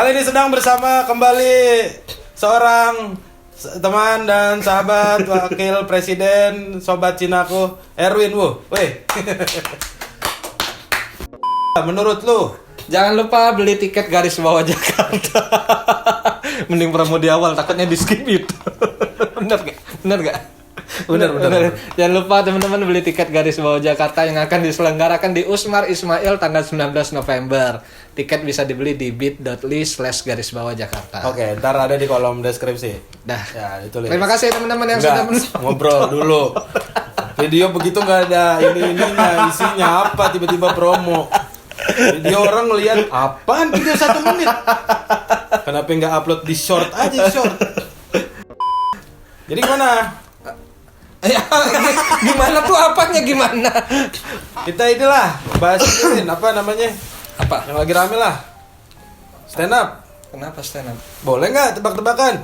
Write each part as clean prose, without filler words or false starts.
Kali ini sedang bersama kembali seorang teman dan sahabat wakil presiden sobat Cinaku, Erwin Wu. Weh. Menurut lu, jangan lupa beli tiket garis bawah Jakarta. Mending promo di awal, takutnya di skip itu. Bener gak? Bener. Jangan lupa teman-teman beli tiket garis bawah Jakarta yang akan diselenggarakan di Usmar Ismail tanggal 19 November. Tiket bisa dibeli di bit.ly/garisbawah-Jakarta. Oke, ntar ada di kolom deskripsi. Dah. Ya, ditulis. Terima kasih teman-teman yang sudah ngobrol dulu. Video begitu nggak ada ininya, isinya apa tiba-tiba promo. Video orang ngeliat apaan video 1 menit. Kenapa nggak upload di short aja short? Jadi gimana? Ya, gimana tuh apanya gimana? Kita inilah bahas ini apa namanya? Apa? Yang lagi rame lah. Stand up. Kenapa stand up? Boleh nggak tebak-tebakan?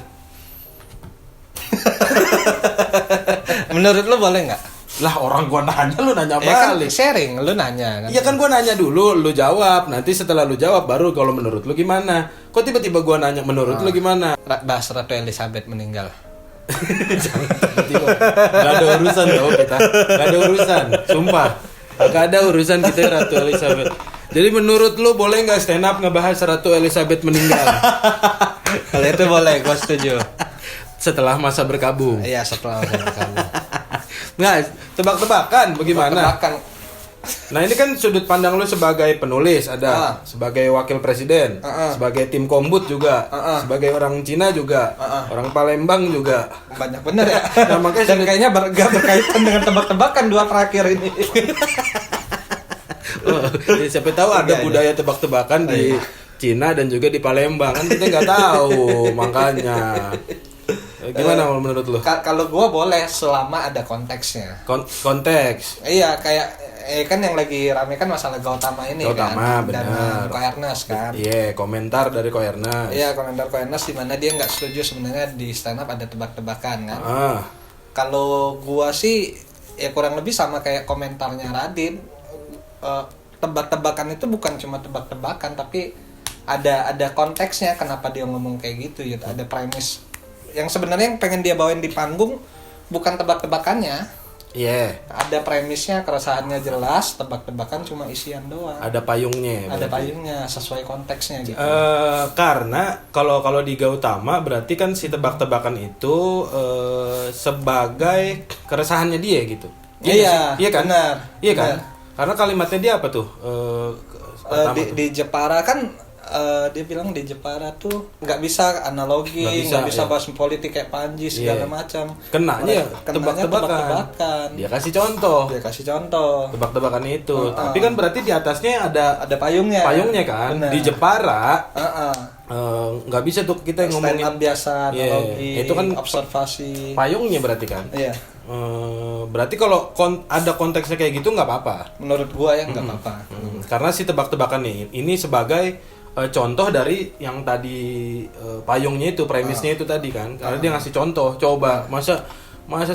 Menurut lu boleh nggak? Lah orang gua nanya lu nanya Ya kan balik. sharing, lu nanya kan. Iya kan gua nanya dulu, lu jawab. Nanti setelah lu jawab baru kalau menurut lu gimana. Kok tiba-tiba gua nanya menurut lu gimana? Bahas Ratu Elizabeth meninggal. Tiba-tiba. Gak ada urusan tau kita. Gak ada urusan, sumpah. Gak ada urusan kita Ratu Elizabeth. Jadi menurut lu boleh nggak stand up ngebahas Ratu Elizabeth meninggal? Kalau itu boleh, gua setuju. Setelah masa berkabung. Iya, setelah masa berkabung. Nggak, tebak-tebakan bagaimana? Tebak-tebakan. Nah ini kan sudut pandang lu sebagai penulis ada, sebagai wakil presiden, sebagai tim kombut juga, sebagai orang Cina juga, orang Palembang juga. Banyak bener ya. Nah, makanya Dan kayaknya gak berkaitan dengan tebak-tebakan dua terakhir ini. Ya, siapa tahu ada budaya tebak-tebakan di Cina dan juga di Palembang kan kita nggak tahu makanya. Gimana menurut lu? Kalau gua boleh selama ada konteksnya. Konteks. Iya, kayak kan yang lagi rame kan masalah Gautama ini Gautama, kan. Dan Koernas kan. Iya, komentar dari Koernas. Iya, komentar Koernas di mana dia nggak setuju sebenarnya di stand up ada tebak-tebakan kan. Kalau gua sih ya kurang lebih sama kayak komentarnya Radin. Tebak-tebakan itu bukan cuma tebak-tebakan tapi ada konteksnya kenapa dia ngomong kayak gitu gitu. Ada premis yang sebenarnya yang pengen dia bawain di panggung bukan tebak-tebakannya. Iya. Ada premisnya, keresahannya jelas, tebak-tebakan cuma isian doang. Ada payungnya. Ada payungnya sesuai konteksnya gitu. Karena kalau di Gautama berarti kan si tebak-tebakan itu sebagai keresahannya dia gitu. Iya kan? Benar. Iya kan? Benar. Karena kalimatnya dia apa tuh? Di Jepara kan dia bilang di Jepara tuh nggak bisa analogi, nggak bisa bahas politik kayak Panji segala macam. Kenanya tebak-tebakan. Dia kasih contoh. Tebak-tebakan itu. Tapi kan berarti di atasnya ada payungnya. Payungnya kan. Bener. Di Jepara nggak bisa tuh kita yang ngomongin stand up biasa analogi. Itu kan observasi. Payungnya berarti kan. Iya. Berarti kalau ada konteksnya kayak gitu nggak apa-apa. Menurut gua ya nggak apa-apa. Karena si tebak-tebakan ini sebagai contoh dari yang tadi payungnya itu, premisnya itu tadi kan. Karena dia ngasih contoh, coba masa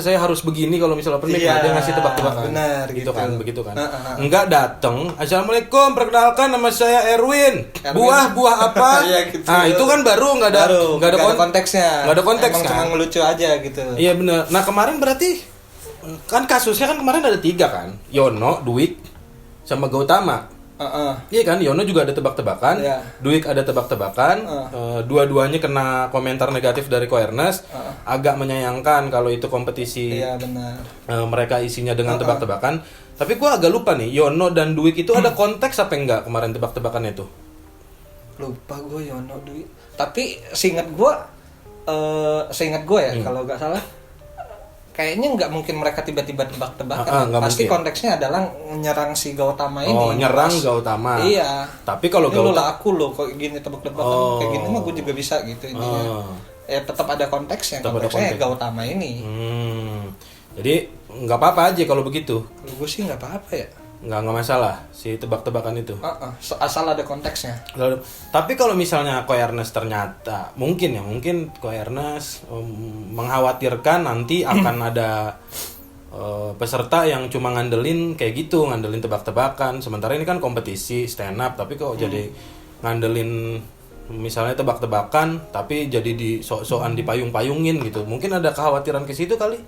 saya harus begini kalau misalnya open mic. Dia ngasih tebak-tebakan. Benar gitu kan, begitu kan. Enggak datang, assalamualaikum, perkenalkan nama saya Erwin. Buah apa? Gitu. Nah, itu kan baru nggak ada konteksnya. Nggak ada konteks emang kan. Cuma ngelucu aja gitu. Iya benar. Nah, kemarin berarti kan kasusnya kan kemarin ada 3 kan. Yono, Duik sama Gautama. Iya kan, Yono juga ada tebak-tebakan, Duik ada tebak-tebakan, dua-duanya kena komentar negatif dari Koernas, agak menyayangkan kalau itu kompetisi. Iya benar. Mereka isinya dengan tebak-tebakan, tapi gue agak lupa nih, Yono dan Duik itu ada konteks apa enggak kemarin tebak-tebakannya itu? Lupa gue Yono Duik, tapi seingat gue ya kalau nggak salah. Kayaknya nggak mungkin mereka tiba-tiba tebak-tebakan. Pasti mungkin. Konteksnya adalah menyerang si Gautama ini. Oh, nyerang Gautama. Iya. Tapi kalau Gautama aku kok gini tebak-tebakan kayak gini mah gue juga bisa gitu intinya. Ya tetap ada konteksnya. Konteksnya Gautama ini. Jadi nggak apa-apa aja kalau begitu. Kalau gue sih nggak apa-apa ya. Nggak masalah si tebak-tebakan itu. Asal ada konteksnya. Tapi kalau misalnya Koernas ternyata mungkin Koernas mengkhawatirkan nanti akan ada peserta yang cuma ngandelin kayak gitu, ngandelin tebak-tebakan. Sementara ini kan kompetisi stand up, tapi kok jadi ngandelin misalnya tebak-tebakan tapi jadi di sok-sokan dipayung-payungin gitu. Mungkin ada kekhawatiran ke situ kali.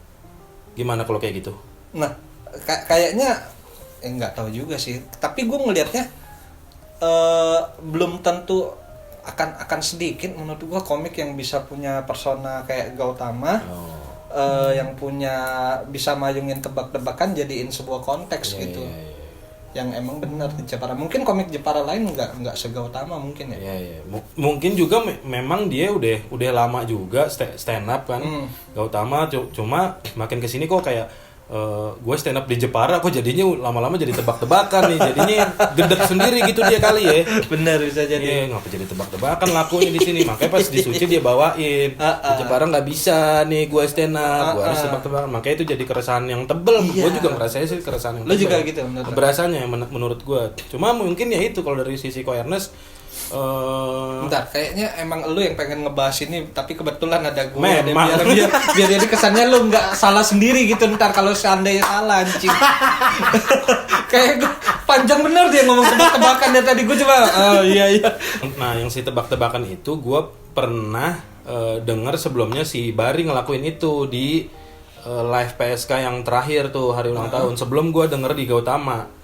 Gimana kalau kayak gitu? Nah, kayaknya nggak tahu juga sih. Tapi gue ngelihatnya belum tentu akan sedikit menurut gue komik yang bisa punya persona kayak Gautama. Yang punya bisa mayungin tebak-tebakan jadiin sebuah konteks gitu. Yang emang benar di Jepara. Mungkin komik Jepara lain nggak segautama mungkin ya. Mungkin juga memang dia udah lama juga stand up kan. Gautama cuma makin kesini kok kayak gue stand up di Jepara kok jadinya lama-lama jadi tebak-tebakan nih, jadinya gedek sendiri gitu dia kali ya. Benar bisa jadi. Ngapa jadi tebak-tebakan lakunya di sini, makanya pas di Suci dia bawain. Di Jepara nggak bisa nih gue stand up, gue harus tebak-tebakan, makanya itu jadi keresahan yang tebel. Gue juga ngerasain sih keresahan yang tebel. Lo juga gitu berasanya menurut gue. Cuma mungkin ya itu kalau dari sisi Ernest. Bentar, kayaknya emang lu yang pengen ngebahas ini, tapi kebetulan ada gue. Biar jadi kesannya lu nggak salah sendiri gitu. Ntar kalau seandainya salah anjing. Kayak panjang bener dia ngomong tebak-tebakan dari tadi gue coba. Iya. Nah, yang si tebak-tebakan itu gue pernah dengar sebelumnya si Bari ngelakuin itu di live PSK yang terakhir tuh hari ulang tahun. Sebelum gue denger di Gautama.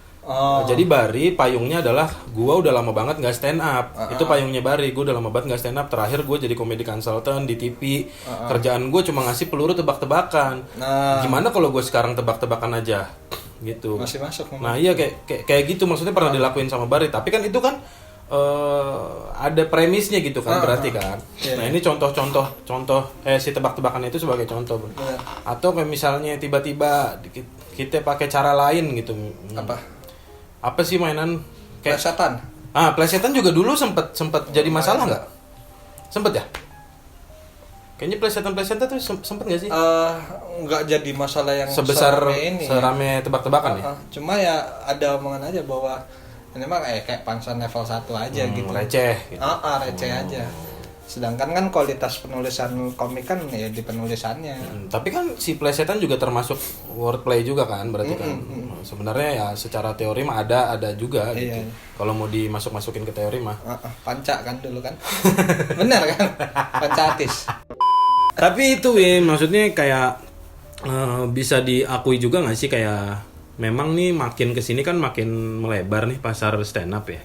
Jadi Bari payungnya adalah gue udah lama banget nggak stand up. Itu payungnya Bari, gue udah lama banget nggak stand up. Terakhir gue jadi komedi consultant di TV. Kerjaan gue cuma ngasih peluru tebak-tebakan. Gimana kalau gue sekarang tebak-tebakan aja gitu. Masih masuk. Nah iya kayak gitu maksudnya pernah dilakuin sama Bari. Tapi kan itu kan ada premisnya gitu kan berarti kan. Nah ini contoh si tebak-tebakan itu sebagai contoh. Atau kayak misalnya tiba-tiba kita pakai cara lain gitu. Apa sih mainan kayak plesetan? Plesetan juga dulu sempet jadi masalah nggak? Sempet ya? Kayaknya plesetan tuh sempet nggak sih? Nggak jadi masalah yang sebesar serame tebak-tebakan ya. Cuma ya ada omongan aja bahwa ini mah kayak pansan level 1 aja gitu. Receh. Gitu. Receh aja. Sedangkan kan kualitas penulisan komik kan ya di penulisannya. Tapi kan si plesetan juga termasuk wordplay juga kan, berarti kan. Sebenarnya ya secara teori mah ada juga gitu. Kalau mau dimasuk-masukin ke teori mah. Panca kan dulu kan. Benar kan? Pancatis. Tapi itu maksudnya kayak bisa diakui juga nggak sih kayak memang nih makin kesini kan makin melebar nih pasar stand up ya.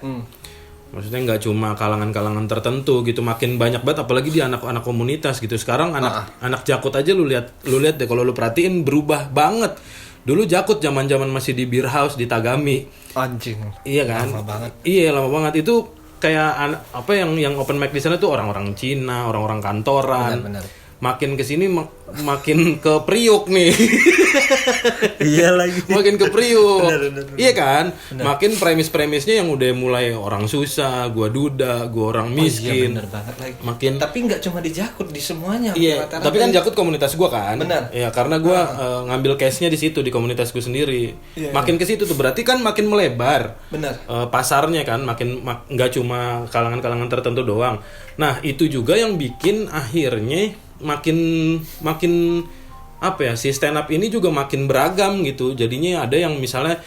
Maksudnya nggak cuma kalangan-kalangan tertentu gitu, makin banyak banget apalagi di anak-anak komunitas gitu. Sekarang anak Jakut aja lu lihat deh kalau lu perhatiin berubah banget. Dulu Jakut zaman-zaman masih di beer house di Tagami. Anjing. Iya kan? Lama banget. Iya, lama banget. Itu kayak apa yang open mic di sana tuh orang-orang Cina, orang-orang kantoran. Benar. Makin kesini makin ke Priuk nih. Iya lagi. Makin ke Priuk. Benar. Iya kan? Benar. Makin premis-premisnya yang udah mulai orang susah, gua duda, gua orang miskin. Iya benar banget lagi. Makin. Tapi nggak cuma di Jakut, di semuanya. Iya. Tapi kan Jakut komunitas gua kan. Benar. Iya, karena gua ngambil case-nya di situ di komunitas gua sendiri. Iya, makin ke situ tuh berarti kan makin melebar. Benar. Pasarnya kan makin nggak cuma kalangan-kalangan tertentu doang. Nah, itu juga yang bikin akhirnya makin apa ya, si stand up ini juga makin beragam gitu. Jadinya ada yang misalnya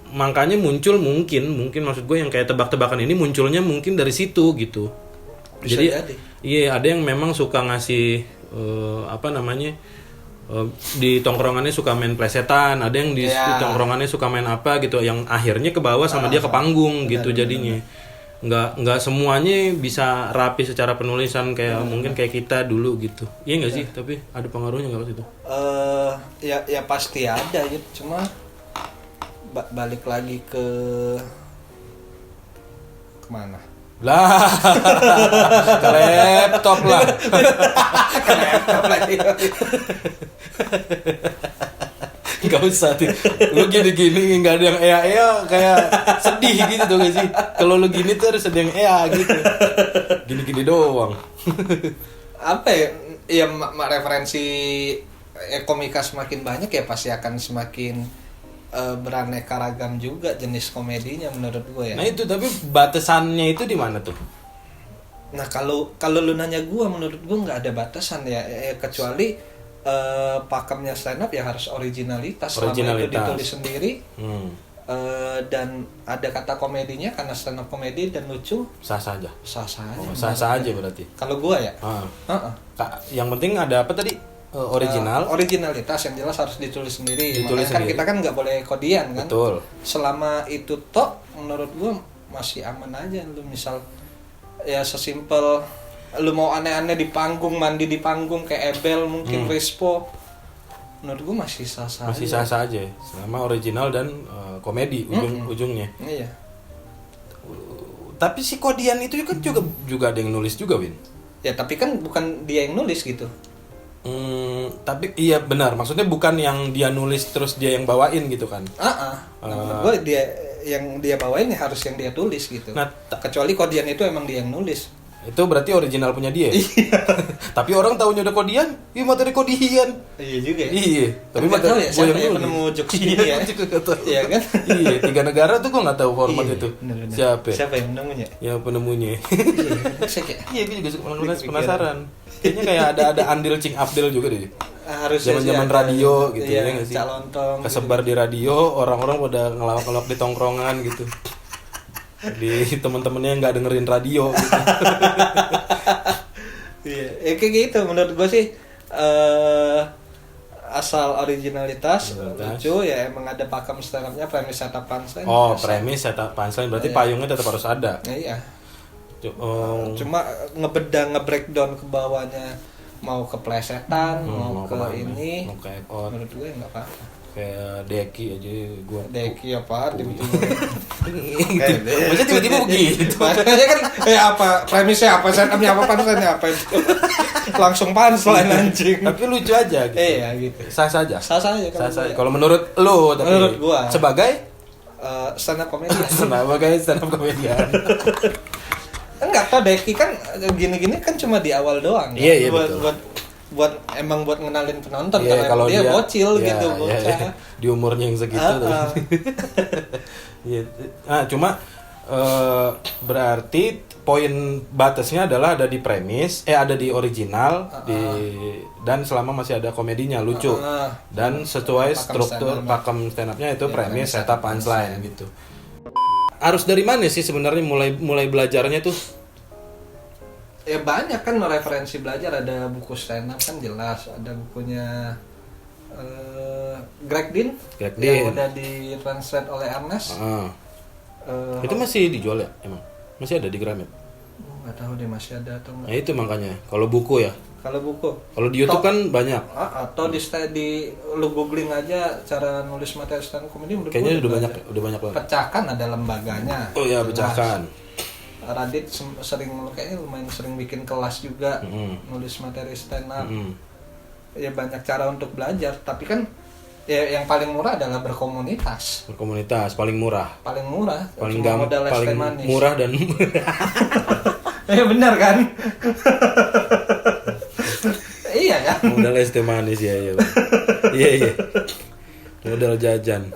makanya muncul mungkin maksud gue yang kayak tebak-tebakan ini munculnya mungkin dari situ gitu. Jadi iya ada yang memang suka ngasih di tongkrongannya suka main plesetan, ada yang di tongkrongannya suka main apa gitu, yang akhirnya ke bawah sama dia ke panggung gitu jadinya. Nggak semuanya bisa rapi secara penulisan kayak mungkin kayak kita dulu gitu. Iya nggak sih? Tapi ada pengaruhnya nggak waktu itu? Ya pasti ada gitu. Cuma balik lagi ke kemana? Lah, ke laptop lah. Ke laptop lagi. Gak usah tuh. Lu gini-gini gak ada yang ea-ea kayak sedih gitu tuh gak sih? Kalau lu gini tuh harus ada yang ea gitu. Gini-gini doang. Apa ya? Ya referensi komika semakin banyak ya pasti akan semakin beraneka ragam juga jenis komedinya menurut gue ya. Nah itu tapi batasannya itu di mana tuh? Nah kalau lu nanya gue, menurut gue nggak ada batasan ya, kecuali pakemnya stand up ya harus originalitas. Selama itu ditulis sendiri, dan ada kata komedinya karena stand up komedi dan lucu, sah-sah aja. Sah-sah aja. Oh, sah-sah aja berarti. Kalau gua ya? Yang penting ada apa tadi? Original. Originalitas yang jelas harus ditulis sendiri. Ditulis Makanya sendiri. kita kan nggak boleh kodian kan. Betul. Selama itu tok, menurut gua masih aman aja. Lu misal ya sesimpel lu mau aneh-aneh di panggung, mandi di panggung kayak Ebel mungkin Respo. Menurut gua masih sah-sah. Masih sah-sah aja. Selama original dan komedi ujung-ujungnya. Iya. Tapi si kodian itu kan juga ada yang nulis juga, Win. Ya tapi kan bukan dia yang nulis gitu. Tapi iya benar. Maksudnya bukan yang dia nulis terus dia yang bawain gitu kan. Menurut gue yang dia bawain ya harus yang dia tulis gitu. Nah, kecuali kodian itu emang dia yang nulis. Itu berarti original punya dia. Tapi orang tahunya udah kodian, iya materi kodian. Iya juga ya. Iya. Tapi materi ya, siapa yang penemu jokes ini ya? Iya kan? Iya, 3 negara tuh gue nggak tahu format itu. Bener. Siapa yang penemunya? Ya penemunya. Iya, gue juga penasaran. Kayaknya kayak ada Andil Cing Abdel juga deh. Harus zaman radio gitu ya nggak sih? Calontong. Kesebar di radio, orang-orang pada ngelawak-ngelawak di tongkrongan gitu. Di teman-temannya nggak dengerin radio gitu. Iya, kayak gitu menurut gue sih. Asal originalitas lucu ya, emang ada pakem stand up-nya, premis setup punchline. Premis setup punchline berarti payungnya tetap harus ada. Iya. Cuma nge-breakdown ke bawahnya, mau keplesetan, mau ke ini, mau ke ekor. menurut gue nggak apa-apa. Kayak Deki aja gue. Deki apa? Tiba-tiba. Maksudnya tiba-tiba begitu. Makanya kan apa premisnya apa, setupnya apa, punchline-nya apa itu. Langsung punchline anjing. Tapi lucu aja gitu. Iya gitu. Sah-sah aja. Sah-sah aja kalau menurut lu, tapi menurut gua sebagai stand up comedian. Sebagai stand up comedian. Enggak, toh Deki kan gini-gini kan cuma di awal doang. Iya, betul. Buat ngenalin penonton, yeah, karena dia bocil gitu, bocah. Yeah. Di umurnya yang segitu tuh. Cuma berarti poin batasnya adalah ada di premis, ada di original, dan selama masih ada komedinya lucu, dan sesuai struktur pakem stand up-nya itu premis, setup, punchline gitu. Harus dari mana sih sebenarnya mulai belajarnya tuh? Ya banyak kan referensi belajar, ada buku stand up kan jelas, ada bukunya Greg Dean yang udah di-translate oleh Ernest. Itu masih dijual ya emang? Masih ada di Gramet? Nggak tahu deh masih ada atau enggak. Nah itu makanya, kalau buku ya? Kalau buku. Kalau di YouTube kan banyak. Atau di lu googling aja cara nulis materi stand up comedy. Kayaknya udah banyak banget. Pecahkan ada lembaganya. Oh iya, Pecahkan. Radit kayaknya lumayan sering bikin kelas juga, nulis materi stand up. Ya banyak cara untuk belajar, tapi kan ya yang paling murah adalah berkomunitas. Paling murah. Paling murah. Paling murah dan ya benar kan? Iya kan? Modal es teh manis ya. Iya. Modal jajan.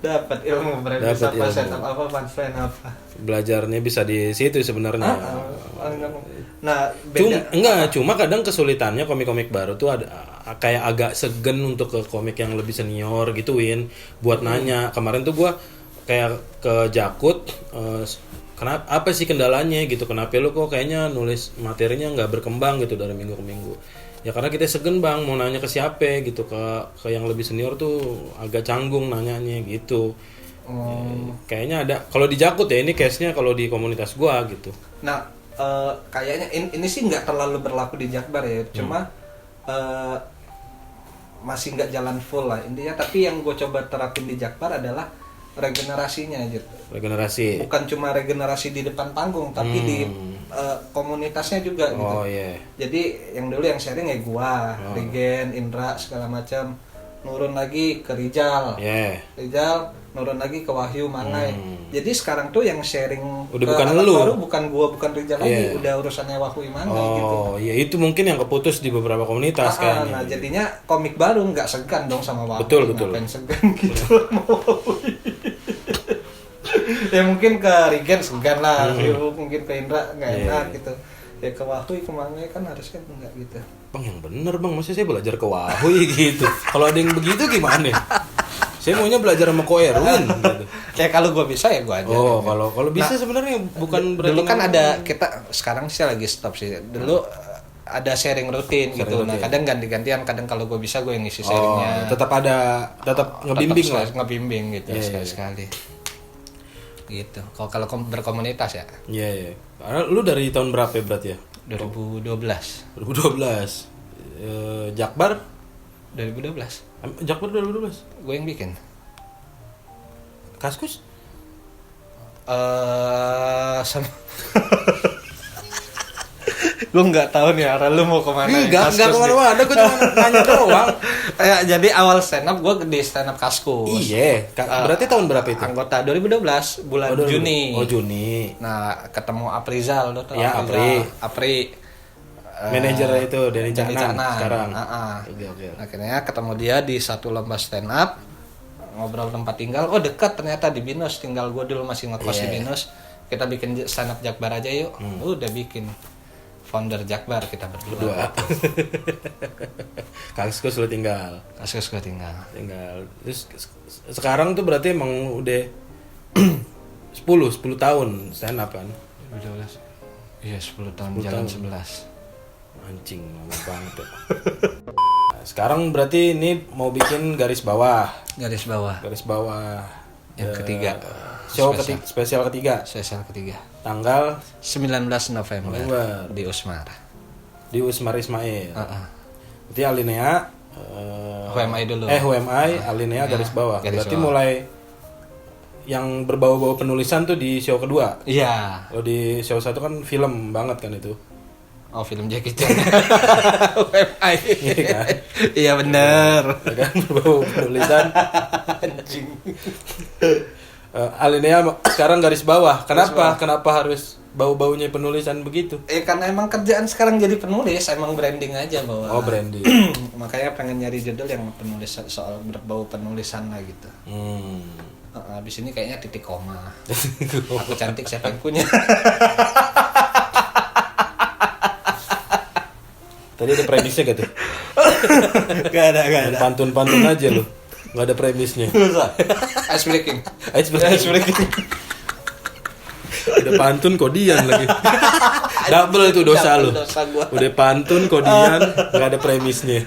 Dapat ilmu premis apa, setup apa, punchline apa. Belajarnya bisa di situ sebenarnya. Nah, beda. Cuma kadang kesulitannya komik-komik baru tuh ada kayak agak segen untuk ke komik yang lebih senior gitu, Win. Buat nanya. Kemarin tuh gua kayak ke Jakut, kenapa, apa sih kendalanya gitu, kenapa lu kok kayaknya nulis materinya nggak berkembang gitu dari minggu ke minggu. Ya karena kita segen bang, mau nanya ke siapa gitu, ke yang lebih senior tuh agak canggung nanyanya gitu. Kayaknya ada, kalau di Jakut ya, ini case-nya kalau di komunitas gua gitu. Nah, kayaknya ini sih nggak terlalu berlaku di Jakbar ya, cuma masih nggak jalan full lah intinya. Tapi yang gue coba terapin di Jakbar adalah regenerasinya gitu. Regenerasi. Bukan cuma regenerasi di depan panggung, tapi di komunitasnya juga gitu. Oh iya. Jadi yang dulu yang sharing ya gua, Regen, Indra segala macam. Nurun lagi ke Rijal. Rijal nurun lagi ke Wahyu Mangai. Jadi sekarang tuh yang sharing udah ke bukan anak lu. baru bukan gua, bukan Rijal lagi, udah urusannya Wahyu Mangai gitu. Oh, iya itu mungkin yang keputus di beberapa komunitas kayaknya. Nah, jadinya komik baru nggak segan dong sama Wahyu. Betul. Ngapain segan gitu. Ya mungkin ke Regen segan lah, mungkin ke Indra nggak enak gitu. Ya ke Wahyu kemana kan harusnya enggak gitu. Bang yang bener bang, maksudnya saya belajar ke Wahyu gitu. Kalau ada yang begitu gimana? Saya maunya belajar sama Ko Erwin gitu. Ya kalau gue bisa ya gue aja. Oh, kalau bisa sebenarnya bukan berarti. Dulu kan ada kita, sekarang sih lagi stop sih. Dulu ada sharing rutin gitu. Nah, kadang ganti-gantian, kadang kalau gue bisa gue yang ngisi sharingnya. Tetap ngebimbing lah. Ngebimbing gitu sekali-sekali. Gitu. Kalau berkomunitas ya. Iya. Lu dari tahun berapa ya berarti ya? 2012. Jakbar 2012. Jakbar 2012. Gue yang bikin. Kaskus? Sama gue nggak tahu nih arah lu mau kemana. Enggak kemana-mana, gue cuma nanya doang. Jadi awal stand up gue di stand up Kaskus. Iya, berarti tahun berapa itu? Anggota 2012 bulan Juni. Oh Juni. Nah ketemu Aprizal tuh. Ya Apri. Manajer itu dari Canan sekarang. Okay. Akhirnya ketemu dia di satu lomba stand up, ngobrol tempat tinggal. Oh dekat ternyata di Binus, tinggal gue dulu masih ngekos di Binus. Kita bikin stand up Jakbar aja yuk. Udah bikin. Founder Jakbar kita berdua. Kaskus lu tinggal. Kaskus gue tinggal. Terus sekarang tuh berarti emang udah 10 tahun stand up kan? 12. Iya 10 tahun jalan 11. Anjing lama banget ya. Sekarang berarti ini mau bikin garis bawah. Yang ketiga. Spesial ketiga. Tanggal 19 November di Usmar. Di Usmar Ismail. Berarti Alinea HMI dulu. HMI Alinea garis bawah. Berarti mulai yang berbau-bau penulisan tuh di show kedua. Iya. Kalau di show satu kan film banget kan itu. Oh film Jackie Chan. HMI. Iya benar. Kan berbau penulisan. Anjing. Alinea sekarang garis bawah. Kenapa harus bau-baunya penulisan begitu? Karena emang kerjaan sekarang jadi penulis, emang branding aja bahwa. Oh branding. Makanya pengen nyari judul yang penulis soal berbau penulisan lah gitu. Abis ini kayaknya titik koma. Aku cantik siapa yang punya? Tadi ada premisnya gitu. Gak ada. Pantun aja lu. Nggak ada premisnya. Ice breaking. Udah pantun kodian lagi. Double itu dosa lu. Udah pantun kodian nggak ada premisnya.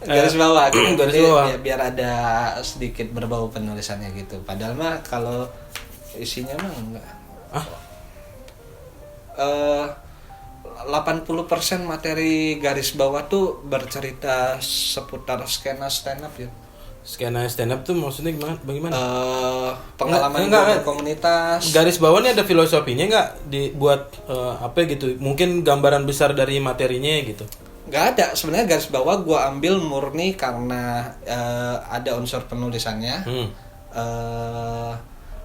Garis bawah. Ya, biar ada sedikit berbau penulisannya gitu. Padahal mah kalau isinya mah enggak. 80% materi garis bawah tuh bercerita seputar skena stand up ya. Skena stand up tuh maksudnya bagaimana? Pengalaman komunitas. Garis bawah ini ada filosofinya nggak dibuat apa gitu? Mungkin gambaran besar dari materinya gitu. Nggak ada. Sebenarnya garis bawah gue ambil murni karena ada unsur penulisannya.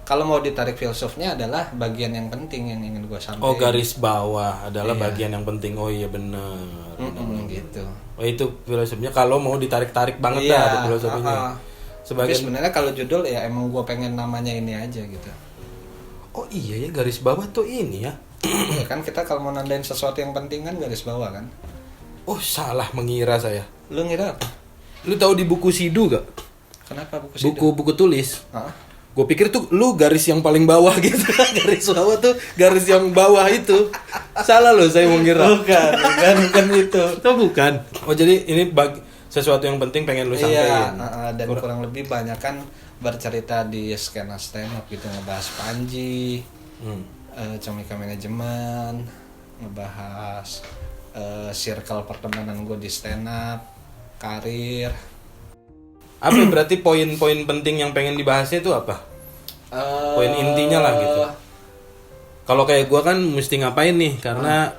Kalau mau ditarik filosofnya adalah bagian yang penting yang ingin gue sampaikan. Oh garis bawah adalah bagian yang penting. Oh iya benar. Gitu. Oh itu filosofinya kalau mau ditarik-tarik banget ada filosofinya. Sebenarnya kalau judul ya emang gue pengen namanya ini aja gitu. Oh iya ya garis bawah tuh ini ya. Ya kan kita kalau mau nandain sesuatu yang penting kan garis bawah kan. Oh salah mengira saya. Lu ngira apa? Lu tahu di buku Sidu gak? Kenapa buku Sidu? Buku tulis. Gue pikir tuh lu garis yang paling bawah gitu. Garis bawah tuh garis yang bawah itu. Salah loh saya mengira. Bukan itu. Oh bukan. Oh jadi ini sesuatu yang penting pengen lu sampaikan. Iya, dan kurang lebih banyak kan bercerita di skena stand up gitu, ngebahas Panji, Comika Manajemen, ngebahas circle pertemanan gue di stand up, karir. Apa berarti poin-poin penting yang pengen dibahasnya itu apa? Poin intinya lah gitu. Kalau kayak gue kan mesti ngapain nih karena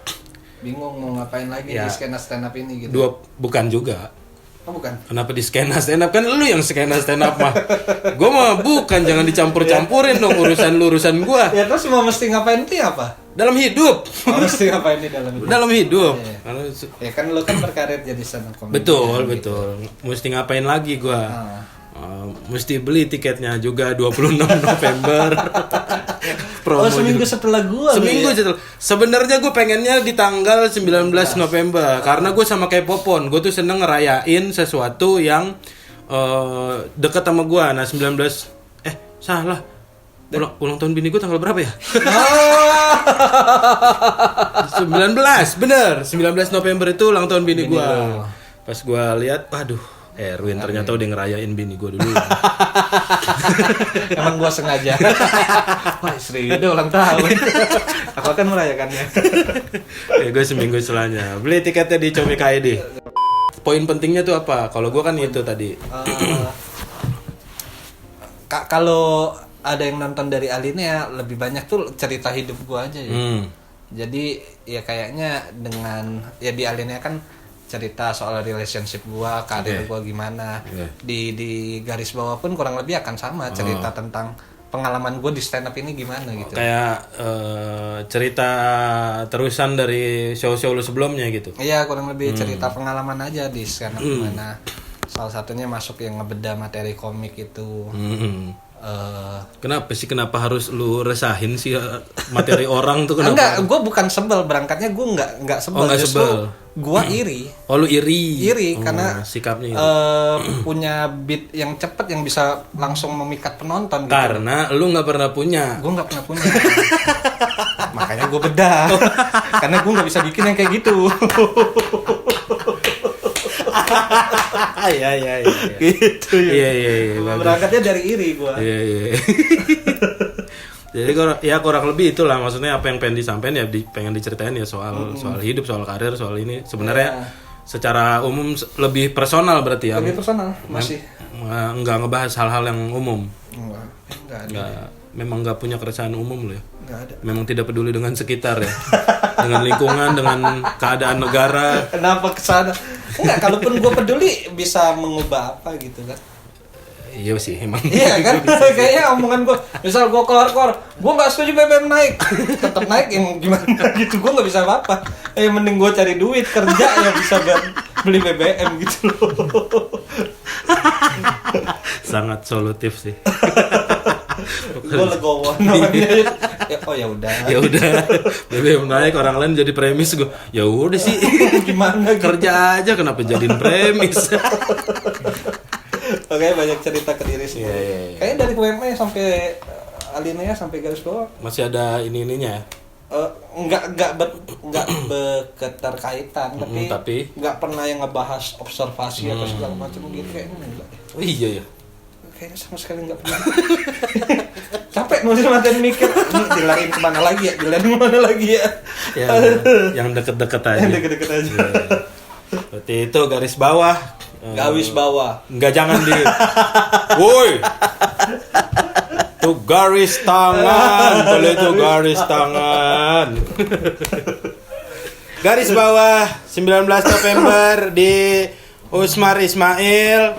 bingung mau ngapain lagi di skena stand up ini gitu. Bukan juga. Oh bukan. Kenapa di skena stand up kan lu yang skena stand up mah. Gue mah bukan, jangan dicampur-campurin dong urusan gue. Ya terus mau mesti ngapain itu apa? Dalam hidup. Mesti ngapain di dalam hidup? Dalam hidup. Ya kan lu kan berkarir jadi stand up comedy. Betul. Mesti ngapain lagi gue? Mesti beli tiketnya juga 26 November. Promo seminggu juga. Setelah gua. Seminggu setelah. Sebenarnya gue pengennya di tanggal 19 November karena gue sama kayak Popon, gue tuh seneng ngerayain sesuatu yang deket sama gue. Nah 19 salah. Ulang tahun bini gue tanggal berapa ya? 19, bener. 19 November itu ulang tahun bini gue. Pas gue lihat, waduh, Erwin ternyata udah ngerayain bini gue dulu. Emang gue sengaja. Wah, istri udah ulang tahun. Aku akan merayakannya. Gue seminggu setelahnya beli tiketnya di Comik ID. Poin pentingnya tuh apa? Kalau gue kan itu tadi. Kalau ada yang nonton dari Alinea, lebih banyak tuh cerita hidup gue aja ya. Jadi ya kayaknya dengan ya di Alinea kan cerita soal relationship gue, karir gue gimana. Di garis bawah pun kurang lebih akan sama cerita tentang pengalaman gue di stand up ini gimana gitu. Kayak cerita terusan dari show-show lu sebelumnya gitu. Iya, kurang lebih cerita pengalaman aja di stand up gimana. Salah satunya masuk yang ngebeda materi komik itu. Kenapa harus lu resahin sih materi orang tuh? Kenapa? Enggak, gue bukan sebel, berangkatnya gue nggak sebel. Justru gue iri. Oh, lu iri karena sikapnya punya beat yang cepet yang bisa langsung memikat penonton gitu. Karena lu nggak pernah punya. Gue nggak pernah punya. Makanya gue bedah. Karena gue nggak bisa bikin yang kayak gitu. Iya. Gitu ya. Iya. Berangkatnya dari iri gue. Iya. Jadi kurang lebih itulah, maksudnya apa yang pengen disampaikan ya pengen diceritain ya soal hidup, soal karir, soal ini. Sebenarnya secara umum lebih personal berarti ya. Lebih personal masih. Enggak ngebahas hal-hal yang umum. Enggak. Memang nggak punya keresahan umum lo ya. Nggak ada. Memang tidak peduli dengan sekitar ya. Dengan lingkungan, dengan keadaan negara. Kenapa kesana? Enggak, kalaupun gue peduli bisa mengubah apa gitu kan. Iya sih emang. Iya kan? Kayaknya omongan gue, misal gue keluar, gue nggak setuju BBM naik, tetap naik yang gimana gitu, gue nggak bisa apa-apa. Mending gue cari duit kerja ya bisa beli BBM gitu loh. Sangat solutif sih. Gue legowo namanya. Ya udah. BBM naik, orang lain jadi premis, gue ya udah sih. Gimana gitu? Kerja aja kenapa jadiin premis. Oke, banyak cerita ke diri sih. Yeah. Kayaknya dari WMA sampai Alinea sampai garis bawah masih ada ininya ya. Enggak berketerkaitan, tapi enggak pernah yang ngebahas observasi atau segala macam gitu kayaknya enggak. Oh iya ya. Kayaknya sama sekali enggak pernah. Capek nulis materi mikir, ini dilarin kemana lagi ya? Ya, yang deket-deket aja. Yang deket-deket aja. Yeah. Berarti itu garis bawah. Garis bawah. Enggak, jangan di. Woi. Tuh garis tangan, boleh tuh garis tangan. Garis bawah 19 November di Usmar Ismail.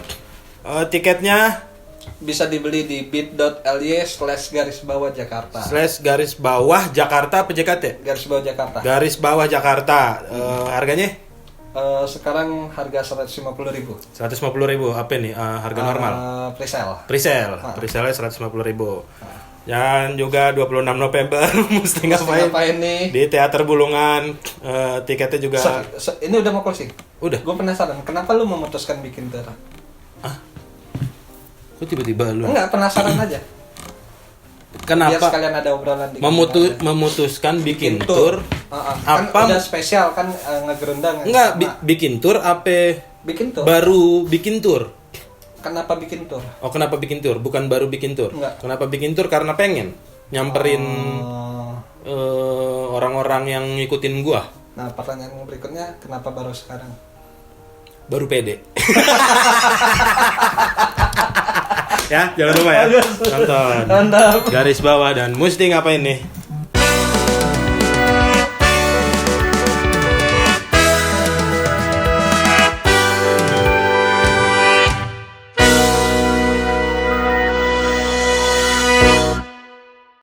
Tiketnya bisa dibeli di bit.ly/garisbawah-Jakarta. /garisbawah-Jakarta apa JKT? Garis bawah Jakarta. Garis bawah Jakarta. Harganya? Sekarang harga 150.000. 150.000 apa nih? Harga normal? Presale. Presale 150.000. Dan juga 26 November mesti ngapain nih? Di Teater Bulungan. Tiketnya juga. Ini udah mau closing. Udah. Gue penasaran, kenapa lu memutuskan bikin tour? Kok tiba-tiba lu? Enggak, penasaran aja. Kenapa? Biar sekalian ada obrolan dikit. Memutuskan bikin tour. Kan apa? Udah spesial kan ngegerendang. Enggak, bikin tour apa? Bikin tour. Baru bikin tour. Kenapa bikin tour? Oh, kenapa bikin tour? Bukan baru bikin tour. Enggak. Kenapa bikin tour? Karena pengen nyamperin orang-orang yang ngikutin gua. Nah, pertanyaan berikutnya, kenapa baru sekarang? Baru pede. Ya, jangan lupa ya. Nonton. Garis bawah dan mesti ngapain nih?